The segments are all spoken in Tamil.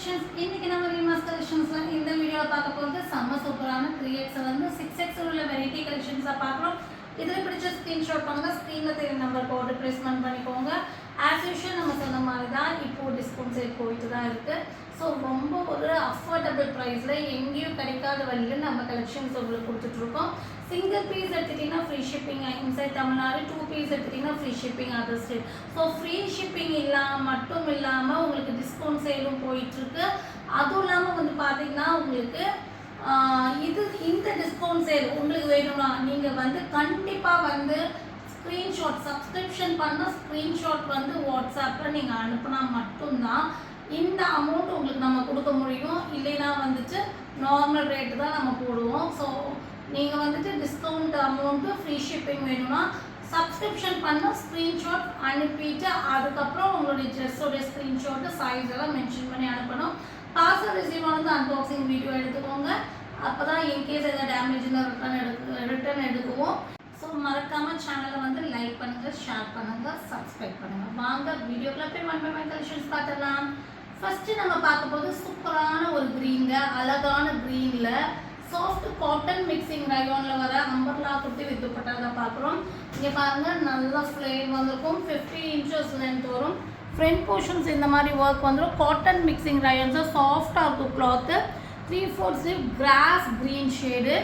collections. இன்னைக்கு நம்ம ரீமாஸ் collectionsல இந்த வீடியோல பார்க்க போறது செம்ம சூப்பரான 3XL வந்து 6XL உள்ள வெரைட்டி collections பார்க்குறோம். இதுல பிடிச்ச ஸ்கிரீன்ஷாட் பண்ணுங்க. ஸ்கிரீன்ல தெரிய நம்பருக்கு ஆர்டர் பிளேஸ்மென்ட் பண்ணிக்கோங்க. as usual நம்ம சொன்ன மாதிரி தான் இப்போ டிஸ்கவுண்ட் சேல் போயிட்டு தான் இருக்கு. ஸோ ரொம்ப ஒரு அஃபோர்டபுள் ப்ரைஸில் எங்கேயும் கிடைக்காத வழியில் நம்ம கலெக்ஷன்ஸ் உங்களுக்கு கொடுத்துட்ருக்கோம். சிங்கிள் பீஸ் எடுத்துக்கிட்டிங்கன்னா free shipping inside Tamil Nadu, 2 piece எடுத்துக்கிட்டிங்கன்னா free shipping other state. So free shipping மட்டும் இல்லாமல் உங்களுக்கு டிஸ்கவுண்ட் சேலும் போயிட்டுருக்கு. அதுவும் இல்லாமல் வந்து பார்த்திங்கன்னா உங்களுக்கு இந்த டிஸ்கவுண்ட் சேல் உங்களுக்கு வேணும்னா நீங்கள் வந்து கண்டிப்பாக வந்து ஸ்க்ரீன்ஷாட் சப்ஸ்கிரிப்ஷன் பண்ண ஸ்க்ரீன்ஷாட் வந்து வாட்ஸ்அப்பில் நீங்கள் அனுப்புனா மட்டும்தான் இந்த அமௌண்ட் உங்களுக்கு நம்ம கொடுக்க முடியும். இல்லைனா வந்துட்டு நார்மல் ரேட்டு தான் நம்ம போடுவோம். ஸோ நீங்கள் வந்துட்டு டிஸ்கவுண்ட் அமௌண்ட்டு ஃப்ரீ ஷிப்பிங் வேணும்னா சப்ஸ்கிரிப்ஷன் பண்ண ஸ்க்ரீன்ஷாட் அனுப்பிட்டு அதுக்கப்புறம் உங்களுடைய ட்ரெஸ்ஸோடைய ஸ்க்ரீன்ஷாட்டு சைஸ் எல்லாம் மென்ஷன் பண்ணி அனுப்பணும். பார்சல் ரிசீவ் ஆனது அன்பாக்சிங் வீடியோ எடுத்துக்கோங்க. அப்போ தான் இன்கேஸ் எதாவது டேமேஜ்னா ரிட்டர்ன் எடுக்குவோம். ஸோ மறக்காமல் சேனலை வந்து லைக் பண்ணுங்கள், ஷேர் பண்ணுங்கள், சப்ஸ்கிரைப் பண்ணுங்கள். வாங்க வீடியோக்குள்ள போய் ஒன் பை ஒன் கலெக்ஷன்ஸ் பார்த்துடலாம். ஃபஸ்ட்டு நம்ம பார்க்க போது சூப்பரான ஒரு க்ரீனில் அழகான க்ரீனில் சாஃப்ட் காட்டன் மிக்சிங் ரயோனில் வர அம்பர்லா குட்டி வித் துப்பட்டா பார்க்குறோம். இங்கே பாருங்கள் நல்லா ஃப்ளேர் வந்திருக்கும். 50 inches லென்த் வரும். ஃப்ரண்ட் போர்ஷன்ஸ் இந்த மாதிரி ஒர்க் வந்துடும். காட்டன் மிக்சிங் ரயோன்ஸாக சாஃப்டாக இருக்கும் cloth. 3/4 sleeve grass green shade.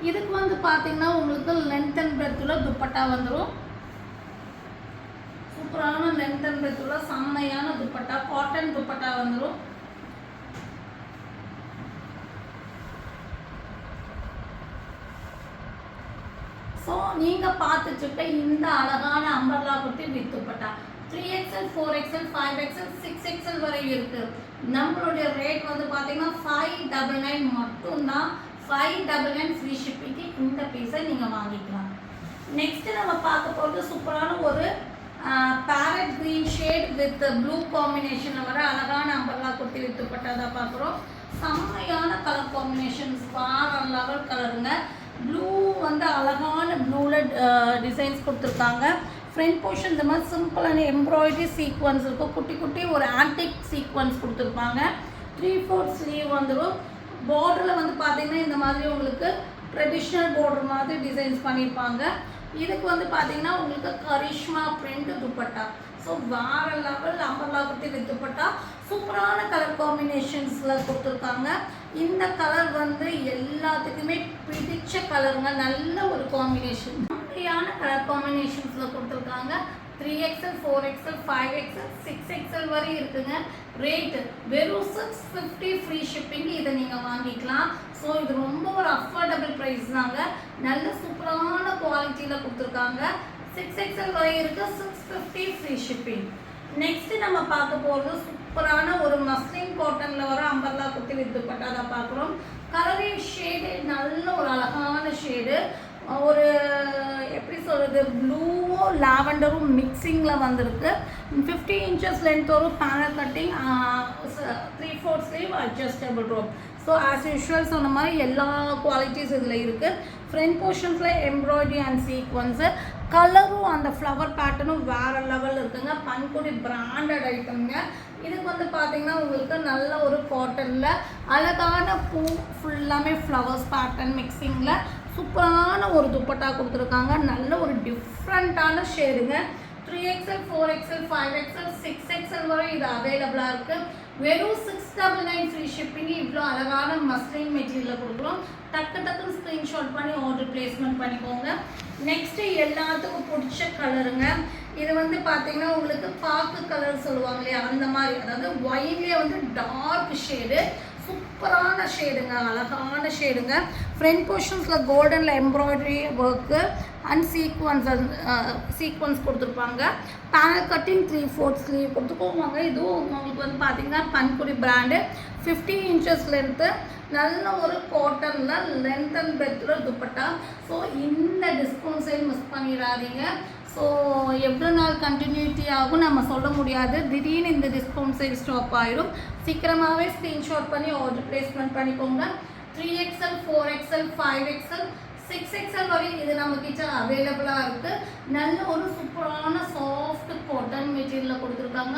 இதுக்கு வந்து பார்த்தீங்கன்னா உங்களுக்கு லென்த் அண்ட் பிரெத்தில் துப்பட்டா வந்துடும். சூப்பரான லென்த் அண்ட் பிரெத்தில் செம்மையான துப்பட்டா, காட்டன் துப்பட்டா வந்துடும். ஸோ நீங்கள் பார்த்துட்டு இருக்க இந்த அழகான அம்பர்லா குட்டி with dupatta 3XL, 4XL, 5XL, 6XL வரை இருக்குது. நம்மளுடைய ரேட் வந்து பார்த்தீங்கன்னா 599 மட்டும்தான். 599 ஃப்ரீ ஷிப்பிங்க்கு இந்த பீஸை நீங்கள் வாங்கிக்கலாம். நெக்ஸ்ட்டு நம்ம பார்க்க போகிறது சூப்பரான ஒரு farad green shade with blue காம்பினேஷனில் வர அழகான அம்பர்லா குட்டி வித் துப்பட்டா தான் பார்க்குறோம். செம்மையான கலர் காம்பினேஷன்ஸ், வேறு லெவல் கலருங்க. ப்ளூ வந்து அழகான ப்ளூவில் டிசைன்ஸ் கொடுத்துருக்காங்க. ஃப்ரண்ட் போர்ஷன் இந்த மாதிரி சிம்பிளான எம்ப்ராய்டரி சீக்வன்ஸ் இருக்கும். குட்டி குட்டி ஒரு ஆன்டிக் சீக்வன்ஸ் கொடுத்துருப்பாங்க. 3/4 ஸ்லீவ் வந்துடும். பார்டரில் வந்து பார்த்திங்கன்னா இந்த மாதிரி உங்களுக்கு ட்ரெடிஷ்னல் பார்டர் மாதிரி டிசைன்ஸ் பண்ணியிருப்பாங்க. இதுக்கு வந்து பார்த்திங்கன்னா உங்களுக்கு கரிஷ்மா பிரிண்ட் துப்பட்டா. ஸோ வேறு லெவல் அம்பர்லா குட்டி வித் துப்பட்டா சூப்பரான கலர் காம்பினேஷன்ஸில் கொடுத்துருக்காங்க. இந்த கலர் வந்து எல்லாத்துக்குமே பிடிச்ச கலருங்க. நல்ல ஒரு காம்பினேஷன், நிறையான கலர் காம்பினேஷன்ஸில் கொடுத்துருக்காங்க. 3XL, 4XL, 5XL, 6XL வரை இருக்குங்க. ரேட்டு வெறும் 650 ஃப்ரீ ஷிப்பிங். இதை நீங்கள் வாங்கிக்கலாம். ஸோ இது ரொம்ப ஒரு அஃபோர்டபுள் ப்ரைஸ் தாங்க. நல்ல சூப்பரான குவாலிட்டியில் கொடுத்துருக்காங்க. 6XL வரை இருக்குது. 650 ஃப்ரீ ஷிப்பிங். நெக்ஸ்ட்டு நம்ம பார்க்க போகிறது சூப்பரான ஒரு மஸ்லின் காட்டனில் வர அம்பர்லா குட்டி வித் துப்பட்டா தான் பார்க்குறோம். கலரே ஷேடு நல்ல ஒரு அழகான ஷேடு. ஒரு எப்படி சொல்கிறது, ப்ளூவும் லாவெண்டரும் மிக்சிங்கில் வந்திருக்கு. 50 inches லென்த் ஒரு panel cutting, 3/4 sleeve, adjustable rope. So as usual சொன்ன மாதிரி எல்லா குவாலிட்டிஸ் இதில் இருக்குது. ஃப்ரண்ட் போர்ஷன்ஸில் எம்ப்ராய்டரி அண்ட் சீக்வன்ஸு. கலரும் அந்த ஃப்ளவர் பேட்டர்னும் வேறு லெவலில் இருக்குங்க. பன்குடி பிராண்டட் ஐட்டம்ங்க. இதுக்கு வந்து பார்த்திங்கன்னா உங்களுக்கு நல்ல ஒரு காட்டனில் அழகான பூ ஃபுல்லாமே ஃப்ளவர்ஸ் பேட்டர்ன் மிக்சிங்கில் சூப்பரான ஒரு துப்பட்டா கொடுத்துருக்காங்க. நல்ல ஒரு டிஃப்ரெண்ட்டான ஷேடுங்க. 3XL, 4XL, 5XL, 6XL வரை இது அவைலபிளாக இருக்குது. வெறும் 699 ஃப்ரீ ஷிப்பிங். இவ்வளோ அழகான மஸ்லின் மெட்டீரியலில் கொடுக்குறோம். டக்குன்னு ஸ்க்ரீன்ஷாட் பண்ணி ஆர்டர் பிளேஸ்மெண்ட் பண்ணிக்கோங்க. நெக்ஸ்ட்டு எல்லாத்துக்கும் பிடிச்ச கலருங்க. இது வந்து பார்த்திங்கன்னா உங்களுக்கு பாக்கு கலர் சொல்லுவாங்க இல்லையா, அந்த மாதிரி, அதாவது ஒயின்லேயே வந்து டார்க் ஷேடு, சூப்பரான ஷேடுங்க, அழகான ஷேடுங்க. ஃப்ரண்ட் போர்ஷன்ஸில் கோல்டனில் எம்ப்ராய்டரி ஒர்க்கு அண்ட் சீக்வன்ஸ் கொடுத்துருப்பாங்க. பேனல் கட்டிங் 3/4 ஸ்லீவ் கொடுத்துக்கோங்க. இதுவும் உங்களுக்கு வந்து பார்த்திங்கன்னா பன்குடி பிராண்டு. 50 inches லென்த்து, நல்ல ஒரு காட்டனில் லென்த் அண்ட் பிரெத்தில் துப்பட்டா. ஸோ இந்த டிஸ்கவுண்ட் சேல் மிஸ் பண்ணிடாதீங்க. ஸோ எவ்வளோ நாள் கண்டினியூட்டி ஆகும் நம்ம சொல்ல முடியாது. திடீர்னு இந்த டிஸ்கவுண்ட் சேல் ஸ்டாப் ஆயிடும். சீக்கிரமாகவே ஸ்க்ரீன்ஷாட் பண்ணி ஆர்டர் பிளேஸ்மெண்ட் பண்ணிக்கோங்க. 3XL, 4XL, 5XL, 6XL வரை இது நம்மக்கிட்ட அவைலபிளாக இருக்குது. நல்ல ஒரு சூப்பரான சாஃப்ட் காட்டன் மெட்டீரியலில் கொடுத்துருக்காங்க.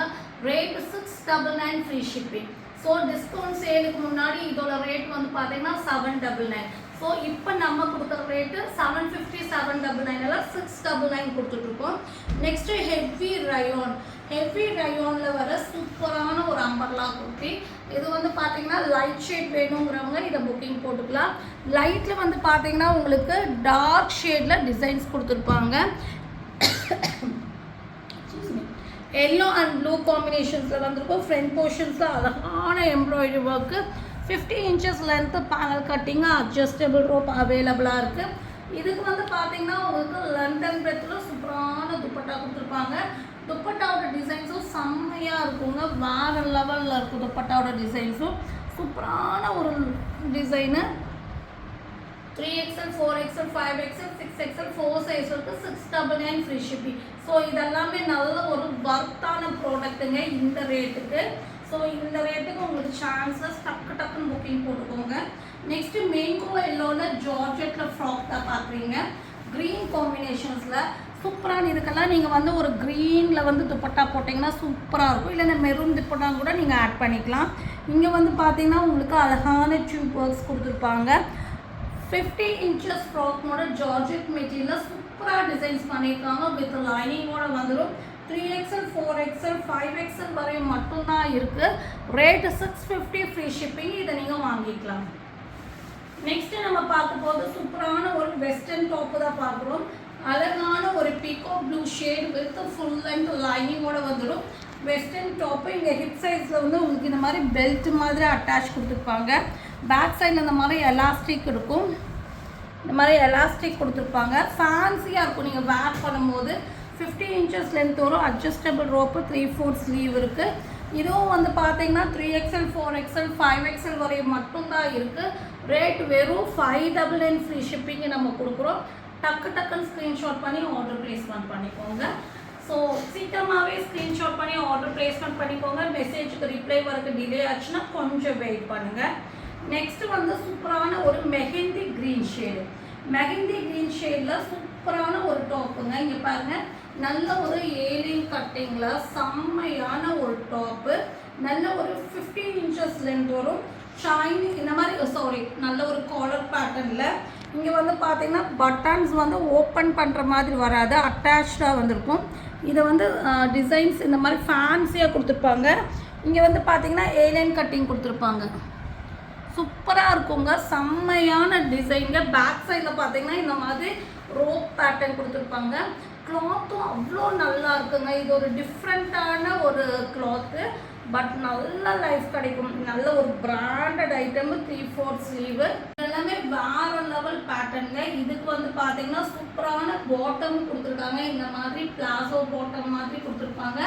Rate 699 free shipping. So discount சேலுக்கு முன்னாடி இதோட ரேட் வந்து பார்த்தீங்கன்னா 799. ஸோ இப்போ நம்ம கொடுக்குற ரேட்டு 750 799 699 கொடுத்துட்ருக்கோம். நெக்ஸ்ட்டு ஹெவி ரயோனில் வர சூப்பரான ஒரு அம்பர்லா குர்த்தி. இது வந்து பார்த்தீங்கன்னா லைட் ஷேட் வேணுங்கிறவங்க இதை புக்கிங் போட்டுக்கலாம். லைட்டில் வந்து பார்த்தீங்கன்னா உங்களுக்கு டார்க் ஷேடில் டிசைன்ஸ் கொடுத்துருப்பாங்க. எல்லோ அண்ட் ப்ளூ காம்பினேஷன்ஸில் வந்திருக்கும். ஃப்ரண்ட் போர்ஷன்ஸில் அழகான embroidery work, 50 inches length panel கட்டிங்காக அட்ஜஸ்டபிள் ரோப் அவைலபிளாக இருக்குது. இதுக்கு வந்து பார்த்தீங்கன்னா உங்களுக்கு லண்டன் பிரெத்தில் சூப்பரான துப்பட்டா கொடுத்துருப்பாங்க. துப்பட்டாவோட டிசைன்ஸும் செம்மையாக இருக்குங்க. வேறு லெவலில் இருக்கும். துப்பட்டாவோட டிசைன்ஸும் சூப்பரான ஒரு design. 3XL 4XL 5XL 6XL 4 size இருக்குது. 699 ஃப்ரீ ஷிப்பிங். ஸோ இதெல்லாமே நல்ல ஒரு வர்த்தான ப்ராடக்ட்டுங்க இந்த ரேட்டுக்கு. ஸோ இந்த ரேட்டுக்கு உங்களுக்கு சான்சஸ் டக்குன்னு புக்கிங் போட்டுக்கோங்க. நெக்ஸ்ட்டு மேங்கோ எல்லோவில் ஜார்ஜெட்டில் ஃப்ராக் தான் பார்க்குறீங்க. க்ரீன் காம்பினேஷன்ஸில் சூப்பரான இதுக்கெல்லாம் நீங்கள் வந்து ஒரு க்ரீனில் வந்து துப்பட்டா போட்டிங்கன்னா சூப்பராக இருக்கும். இல்லைன்னா மெரூன் துப்பட்டா கூட நீங்கள் ஆட் பண்ணிக்கலாம். இங்கே வந்து பார்த்தீங்கன்னா உங்களுக்கு அழகான டியூப் ஒர்க்ஸ் கொடுத்துருப்பாங்க. 50 இன்ச்சஸ் ஃப்ராக் மாடல் ஜார்ஜெட் மெட்டீரியலில் சூப்பராக டிசைன்ஸ் பண்ணியிருக்காங்க. வித் லைனிங்கோட வந்துடும். 3XL 4XL 5XL வரை மட்டும்தான் இருக்குது. Rate 650 free shipping. இதை நீங்கள் வாங்கிக்கலாம். நெக்ஸ்ட்டு நம்ம பார்க்க போது சூப்பரான ஒரு வெஸ்டர்ன் டாப்பு தான் பார்க்குறோம். அழகான ஒரு peacock blue shade with full length லைனிங்கோட வந்துடும். வெஸ்டர்ன் டாப்பு இங்கே ஹிப் சைஸில் வந்து உங்களுக்கு இந்த மாதிரி பெல்ட் மாதிரி அட்டாச் கொடுத்துருப்பாங்க. பேக் சைடில் இந்த மாதிரி எலாஸ்டிக் இருக்கும். இந்த மாதிரி எலாஸ்டிக் கொடுத்துருப்பாங்க. ஃபேன்சியாக இருக்கும் நீங்கள் வேர் பண்ணும்போது. 50 இன்ச்சஸ் லென்த் வரும். அட்ஜஸ்டபிள் ரோப்பு 3/4 ஸ்லீவ் இருக்குது. இதுவும் வந்து பார்த்தீங்கன்னா 3XL 4XL 5XL வரை மட்டும்தான் இருக்குது. ரேட் வெறும் 599 ஃப்ரீ ஷிப்பிங்கு நம்ம கொடுக்குறோம். டக்குன்னு ஸ்க்ரீன்ஷாட் பண்ணி ஆர்டர் ப்ளேஸ்மெண்ட் பண்ணிக்கோங்க. ஸோ சீக்கிரமாகவே ஸ்க்ரீன்ஷாட் பண்ணி ஆர்டர் ப்ளேஸ்மெண்ட் பண்ணிக்கோங்க. மெசேஜுக்கு ரிப்ளை வரக்கு டிலே ஆச்சுன்னா கொஞ்சம் வெயிட் பண்ணுங்கள். நெக்ஸ்ட் வந்து சூப்பரான ஒரு mehndi green shade. Mehndi green ஷேடில் சூப்பரான ஒரு டாப்புங்க. இங்கே பாருங்கள், நல்ல ஒரு ஏலிங் கட்டிங்கில் செம்மையான ஒரு டாப்பு. நல்ல ஒரு 50 இன்ச்சஸ் லென்த் வரும். ஷைனிங் இந்த மாதிரி நல்ல ஒரு காலர் பேட்டர்னில். இங்கே வந்து பார்த்தீங்கன்னா பட்டன்ஸ் வந்து ஓப்பன் பண்ணுற மாதிரி வராது, அட்டாச்சாக வந்திருக்கும். இதை வந்து டிசைன்ஸ் இந்த மாதிரி ஃபேன்சியாக கொடுத்துருப்பாங்க. இங்கே வந்து பார்த்தீங்கன்னா ஏலியன் கட்டிங் கொடுத்துருப்பாங்க. சூப்பராக இருக்குங்க. செம்மையான டிசைனுங்க. பேக் சைடில் பார்த்தீங்கன்னா இந்த மாதிரி ரோப் பேட்டர்ன் கொடுத்துருப்பாங்க. கிளாத்தும் அவ்வளோ நல்லா இருக்குங்க. இது ஒரு டிஃப்ரெண்ட்டான ஒரு கிளாத்து. பட் நல்ல லைஃப் கிடைக்கும். நல்ல ஒரு பிராண்டட் ஐட்டம். 3/4 ஸ்லீவு. எல்லாமே வேற லெவல் பேட்டர்னுங்க. இதுக்கு வந்து பார்த்தீங்கன்னா சூப்பரான பாட்டம் கொடுத்துருக்காங்க. இந்த மாதிரி பிளாசோ பாட்டம் மாதிரி கொடுத்துருப்பாங்க.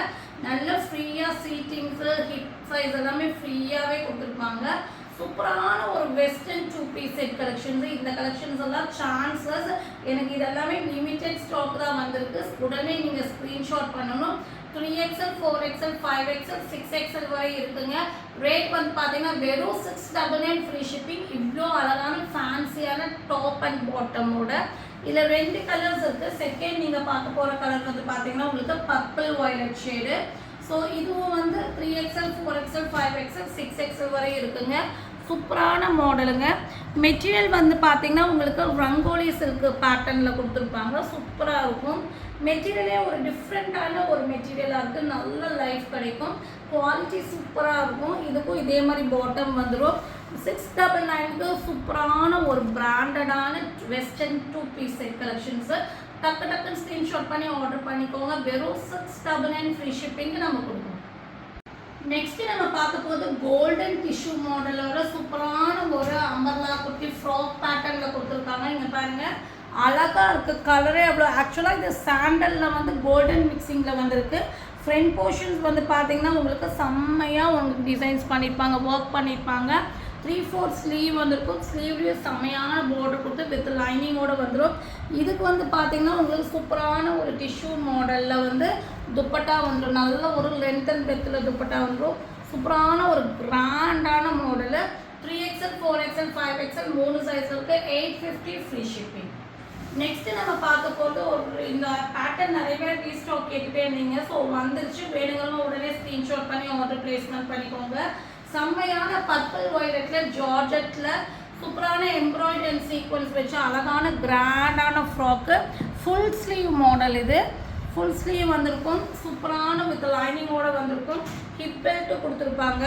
நல்ல ஃப்ரீயாக சீட்டிங்ஸு, ஹிப் சைஸ் எல்லாமே ஃப்ரீயாகவே கொடுத்துருப்பாங்க. சூப்பரான ஒரு வெஸ்டர்ன் 2 பீஸ் செட் கலெக்ஷன்ஸ். இந்த கலெக்ஷன்ஸ் எல்லாம் சான்சஸ். எனக்கு இதெல்லாமே லிமிட்டெட் ஸ்டாக் தான் வந்திருக்கு. உடனே நீங்கள் ஸ்க்ரீன்ஷாட் பண்ணணும். 3XL 4XL 5XL 6XL வரை இருக்குங்க. ரேட் வந்து பார்த்தீங்கன்னா வெறும் 699 ஃப்ரீ ஷிப்பிங். இவ்வளோ அழகான ஃபேன்சியான டாப் அண்ட் பாட்டமோட. இதில் 2 கலர்ஸ் இருக்குது. செகண்ட் நீங்கள் பார்க்க போகிற கலர் வந்து பார்த்தீங்கன்னா உங்களுக்கு பர்பிள் வயலட் ஷேடு. ஸோ இதுவும் வந்து 3XL 4XL 5XL 6XL வரை இருக்குங்க. சூப்பரான மாடலுங்க. மெட்டீரியல் வந்து பார்த்தீங்கன்னா உங்களுக்கு ரங்கோலி சில்க் பேட்டர்னில் கொடுத்துருப்பாங்க. சூப்பராக இருக்கும். மெட்டீரியலே ஒரு டிஃப்ரெண்ட்டான ஒரு மெட்டீரியலாக இருக்குது. நல்ல லைஃப் கிடைக்கும். குவாலிட்டி சூப்பராக இருக்கும். இதுக்கும் இதே மாதிரி பாட்டம் வந்துடும். 699க்கு சூப்பரான ஒரு பிராண்டடான வெஸ்டர்ன் 2 பீஸ் செட் கலெக்ஷன்ஸு. டக்குன்னு ஸ்க்ரீன்ஷாட் பண்ணி ஆர்டர் பண்ணிக்கோங்க. வெறும் 699 ஃப்ரீ ஷிப்பிங்கு நம்ம கொடுக்கணும். நெக்ஸ்ட்டு நம்ம பார்க்க போது கோல்டன் டிஷ்யூ மாடலோட சூப்பரான ஒரு அம்பர்லா குர்த்தி ஃப்ராக் பேட்டர்னில் கொடுத்துருக்காங்க. இங்கே பாருங்கள், அழகாக இருக்குது. கலரே அவ்வளோ. ஆக்சுவலாக இது சாண்டலில் வந்து கோல்டன் மிக்சிங்கில் வந்திருக்கு. ஃப்ரண்ட் போர்ஷன்ஸ் வந்து பார்த்தீங்கன்னா உங்களுக்கு செம்மையாக உங்களுக்கு டிசைன்ஸ் பண்ணியிருப்பாங்க, ஒர்க் பண்ணியிருப்பாங்க. 3/4 ஸ்லீவ் வந்துருக்கும். ஸ்லீவ்லேயும் செம்மையான பார்டர் கொடுத்து வித் லைனிங்கோடு வந்துடும். இதுக்கு வந்து பார்த்தீங்கன்னா உங்களுக்கு சூப்பரான ஒரு டிஷ்யூ மாடலில் வந்து துப்பட்டா வந்துடும். நல்ல ஒரு லென்த் அண்ட் டெப்த்தில் துப்பட்டா வந்துடும். சூப்பரான ஒரு கிராண்டான model. 3XL 4XL 5XL 3 size இருக்குது. 850 ஃப்ரீ ஷிப்பிங். நெக்ஸ்ட்டு நம்ம பார்க்க போகிறது ஒரு இந்த பேட்டர்ன் நிறைய பேர் ரீஸ்டாக் கேட்டுகிட்டே இருந்தீங்க. ஸோ வந்துருச்சு. வேணுங்களும் உடனே ஸ்க்ரீன்ஷாட் பண்ணி ஆர்டர் பிளேஸ்மெண்ட் பண்ணிக்கோங்க. செம்மையான பர்பிள் வயலட்டில் ஜார்ஜெட்டில் சூப்பரான எம்ப்ராய்டரி அண்ட் சீக்வன்ஸ் வச்சு அழகான கிராண்டான ஃப்ராக்கு ஃபுல் ஸ்லீவ் மாடல். இது ஃபுல் ஸ்லீவ் வந்திருக்கும், சூப்பரான வித் லைனிங்கோடு வந்திருக்கும். ஹிப் பெல்ட்டு கொடுத்துருப்பாங்க.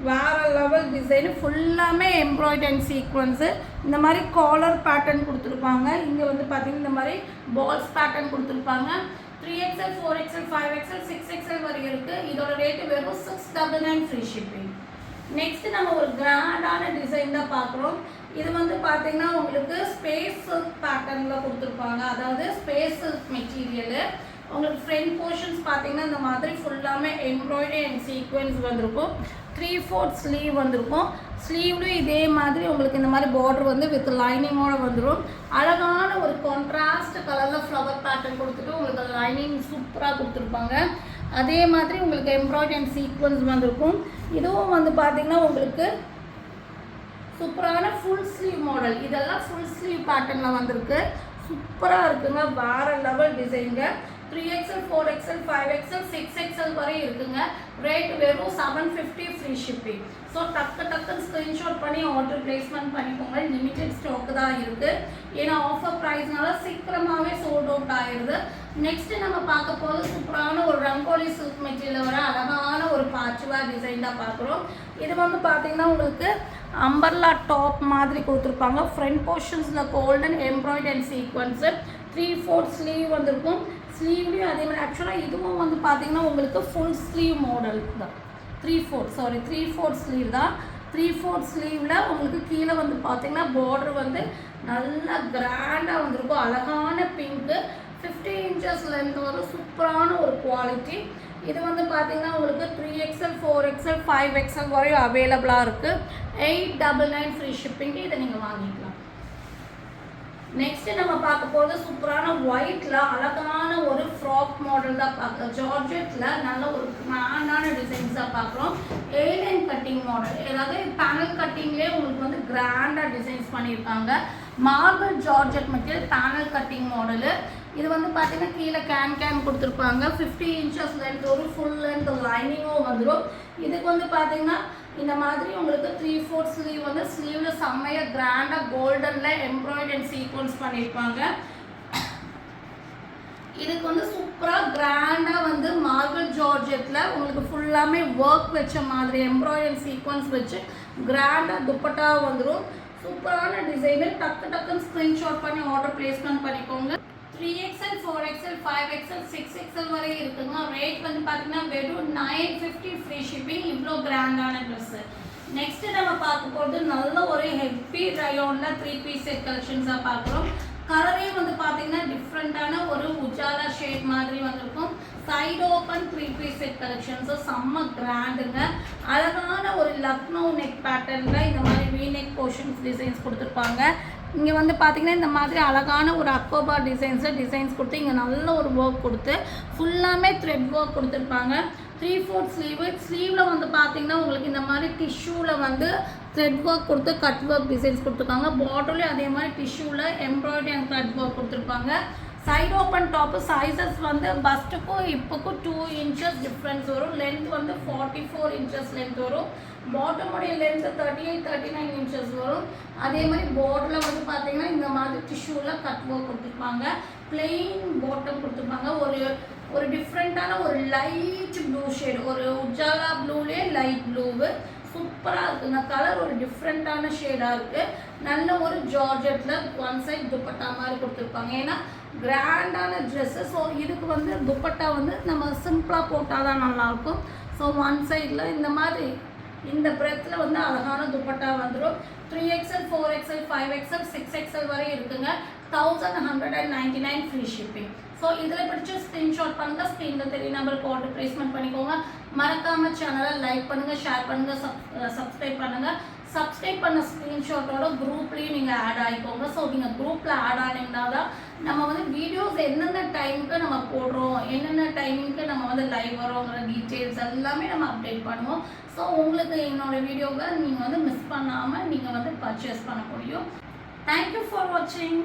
வேறு லெவல் டிசைனு ஃபுல்லாமே எம்ப்ராய்டரி அண்ட் சீக்வன்ஸு. இந்த மாதிரி காலர் பேட்டர்ன் கொடுத்துருப்பாங்க. இங்கே வந்து பார்த்திங்கன்னா இந்த மாதிரி பால்ஸ் பேட்டர்ன் கொடுத்துருப்பாங்க. 3XL 4XL 5XL 6XL வரைக்கும் இருக்குது. இதோட ரேட்டு வெறும் 699 ஃப்ரீ ஷிப்பிங். நெக்ஸ்ட்டு நம்ம ஒரு கிராண்டான டிசைன் தான் பார்க்குறோம். இது வந்து பார்த்திங்கன்னா உங்களுக்கு ஸ்பேஸ் சில்க் பேட்டர்னில் கொடுத்துருப்பாங்க. அதாவது ஸ்பேஸ் சில்க் மெட்டீரியலு. உங்களுக்கு ஃப்ரண்ட் போர்ஷன்ஸ் பார்த்திங்கன்னா இந்த மாதிரி ஃபுல்லாமே எம்ப்ராய்டரி அண்ட் சீக்வன்ஸ் வந்திருக்கும். 3/4 ஸ்லீவ் வந்திருக்கும். ஸ்லீவ்லையும் இதே மாதிரி உங்களுக்கு இந்த மாதிரி பார்டர் வந்து வித் லைனிங்கோடு வந்துடும். அழகான ஒரு கான்ட்ராஸ்ட் கலரில் ஃப்ளவர் பேட்டர்ன் கொடுத்துட்டு உங்களுக்கு லைனிங் சூப்பராக கொடுத்துருப்பாங்க. அதே மாதிரி உங்களுக்கு எம்ப்ராய்டரி அண்ட் சீக்வன்ஸ் வந்திருக்கும். இதுவும் வந்து பார்த்திங்கன்னா உங்களுக்கு சூப்பரான ஃபுல் ஸ்லீவ் மாடல். இதெல்லாம் ஃபுல் ஸ்லீவ் பேட்டர்னில் வந்திருக்கு. சூப்பராக இருக்குங்க. வேறு level டிசைனுங்க. 3XL 4XL 5XL 6XL வரை இருக்குங்க. ரேட் வெறும் 750 ஃப்ரீ ஷிப்பிங். ஸோ டக்குன்னு ஸ்க்ரீன்ஷாட் பண்ணி ஆர்டர் பிளேஸ்மெண்ட் பண்ணிக்கோங்க. லிமிடெட் ஸ்டாக்கு தான் இருக்குது. ஏன்னா ஆஃபர் ப்ரைஸ்னால சீக்கிரமாகவே சோல்ட் அவுட் ஆயிடுது. நெக்ஸ்ட்டு நம்ம பார்க்க போது சூப்பரான ஒரு ரங்கோலி சில்க் மெட்டீரியல் வர அழகான ஒரு பாச்சுவேர் டிசைன் தான் பார்க்குறோம். இது வந்து பார்த்திங்கன்னா உங்களுக்கு அம்பர்லா டாப் மாதிரி கொடுத்துருப்பாங்க. ஃப்ரண்ட் போர்ஷன்ஸில் golden embroidery and sequins. 3/4 sleeve வந்திருக்கும். ஸ்லீவ்லேயும் அதே மாதிரி ஆக்சுவலாக இதுவும் வந்து பார்த்திங்கன்னா உங்களுக்கு ஃபுல் ஸ்லீவ் மாடல் தான். 3/4 ஸ்லீவ் தான். 3/4 ஸ்லீவில் உங்களுக்கு கீழே வந்து பார்த்திங்கன்னா பார்டர் வந்து நல்லா கிராண்டாக வந்திருக்கும். அழகான பிங்க்கு 50 inches லென்த் வரும். சூப்பரான ஒரு குவாலிட்டி. இது வந்து பார்த்திங்கன்னா உங்களுக்கு 3XL 4XL 5XL வரையும் அவைலபிளாக இருக்குது. 899 ஃப்ரீ ஷிப்பிங்கு இதை நீங்கள் வாங்கிக்கலாம். நெக்ஸ்ட்டு நம்ம பார்க்க போகிறது சூப்பரான ஒயிட்டில் அழகான ஒரு ஃப்ராக் மாடல் தான் பார்க்குறோம். ஜார்ஜெட்டில் நல்ல ஒரு கிராண்டான டிசைன்ஸாக பார்க்குறோம். ஏலியன் கட்டிங் மாடல், அதாவது பேனல் கட்டிங்லேயே உங்களுக்கு வந்து கிராண்டாக டிசைன்ஸ் பண்ணியிருக்காங்க. Marble georgette material panel cutting model. இது வந்து பார்த்திங்கன்னா கீழே கேன் கொடுத்துருப்பாங்க. 50 inches லென்த் ஒரு ஃபுல் லென்த் லைனிங்கும் வந்துடும். இதுக்கு வந்து பார்த்திங்கன்னா இந்த மாதிரி உங்களுக்கு 3/4 ஸ்லீவ் வந்து ஸ்லீவில் செம்மையாக கிராண்டாக கோல்டனில் எம்ப்ராய்டரி அண்ட் சீக்வன்ஸ் பண்ணியிருப்பாங்க. இதுக்கு வந்து சூப்பராக கிராண்டாக வந்து மார்பிள் ஜார்ஜெட்டில் உங்களுக்கு ஃபுல்லாமே ஒர்க் வச்ச மாதிரி எம்ப்ராய்டரி அண்ட் சீக்வன்ஸ் வச்சு கிராண்டாக துப்பட்டா வந்துடும். சூப்பரான டிசைனு. டக்குன்னு ஸ்க்ரீன்ஷாட் பண்ணி ஆர்டர் பிளேஸ்மெண்ட் பண்ணிக்கோங்க. 3XL 4XL 5XL 6XL வரை இருக்குங்க. ரேட் வந்து பார்த்தீங்கன்னா வெறும் 950 ஃப்ரீ ஷிப்பிங். இவ்வளோ கிராண்டான ட்ரெஸ்ஸு. நெக்ஸ்ட்டு நம்ம பார்க்க போகிறது நல்ல ஒரு ஹெவி ரயோனில் 3 பீஸ் செட் கலெக்ஷன்ஸாக பார்க்குறோம். கலரே வந்து பார்த்தீங்கன்னா டிஃப்ரெண்ட்டான ஒரு உஜாலா ஷேட் மாதிரி வந்திருக்கும். Side open 3 piece set collections செம்ம கிராண்டுங்க. அழகான ஒரு லக்னோ நெக் பேட்டர்னில் இந்த மாதிரி வீ நெக் போர்ஷன்ஸ் டிசைன்ஸ் கொடுத்துருப்பாங்க. இங்கே வந்து பார்த்திங்கன்னா இந்த மாதிரி அழகான ஒரு அக்கோபா டிசைன்ஸ் கொடுத்து இங்கே நல்ல ஒரு ஒர்க் கொடுத்து ஃபுல்லாமே த்ரெட் ஒர்க் கொடுத்துருப்பாங்க. 3/4 ஸ்லீவில் வந்து பார்த்திங்கன்னா உங்களுக்கு இந்த மாதிரி டிஷ்யூவில் வந்து த்ரெட் ஒர்க் கொடுத்து கட் ஒர்க் டிசைன்ஸ் கொடுத்துருக்காங்க. பார்டர்லேயும் அதே மாதிரி டிஷ்யூவில் எம்ப்ராய்டரி அண்ட் த்ரெட் ஒர்க் கொடுத்துருப்பாங்க. சைடு ஓப்பன் டாப்பு சைஸஸ் வந்து பஸ்ட்டுக்கும் இப்போக்கும் 2 inches டிஃப்ரென்ஸ் வரும். லென்த் வந்து 44 inches லென்த் வரும். பாட்டமுடைய லென்த்து 38-39 inches வரும். அதே மாதிரி பார்டரில் வந்து பார்த்திங்கன்னா இந்த மாதிரி டிஷ்யூவில் கட் ஒர்க் கொடுத்துருப்பாங்க. பிளெயின் பாட்டம் கொடுத்துருப்பாங்க. ஒரு டிஃப்ரெண்ட்டான ஒரு லைட் ப்ளூ ஷேடு, ஒரு உஜாலா ப்ளூலே லைட் ப்ளூவு சூப்பராக இருக்குங்க. கலர் ஒரு டிஃப்ரெண்ட்டான ஷேடாக இருக்குது. நல்ல ஒரு ஜார்ஜெட்டில் ஒன் சைட் துப்பட்டா மாதிரி கொடுத்துருப்பாங்க. ஏன்னா கிராண்டான ட்ரெஸ்ஸு. ஸோ இதுக்கு வந்து துப்பட்டா வந்து நம்ம சிம்பிளாக போட்டால் தான் நல்லாயிருக்கும். ஸோ ஒன் சைடில் இந்த மாதிரி இந்த பிரெத்தில் வந்து அழகான துப்பட்டா வந்துடும். 3XL 4XL 5XL 6XL வரை இருக்குங்க. 1199 ஃப்ரீ ஷிப்பிங். ஸோ இதில் பிடிச்ச ஸ்க்ரீன்ஷாட் பண்ணுங்கள். ஸ்க்ரீனில் தெரிய நம்பருக்கு ஆர்டர் ப்ளேஸ்மெண்ட் பண்ணிக்கோங்க. மறக்காமல் சேனலை லைக் பண்ணுங்கள், ஷேர் பண்ணுங்கள், சப்ஸ்கிரைப் பண்ணுங்கள். சப்ஸ்கிரைப் பண்ண ஸ்க்ரீன்ஷாட்டோட குரூப்லேயும் நீங்கள் ஆட் ஆகிக்கோங்க. ஸோ நீங்கள் குரூப்பில் ஆட் ஆனீங்கன்னா தான் நம்ம வந்து வீடியோஸ் எந்தெந்த டைமுக்கு நம்ம போடுறோம், என்னென்ன டைமிங்க்கு நம்ம வந்து லைவ் வரோங்கிற டீட்டெயில்ஸ் எல்லாமே நம்ம அப்டேட் பண்ணுவோம். ஸோ உங்களுக்கு என்னோடய வீடியோவை நீங்கள் வந்து மிஸ் பண்ணாமல் நீங்கள் வந்து பர்ச்சேஸ் பண்ண முடியும். தேங்க்யூ ஃபார் வாட்சிங்.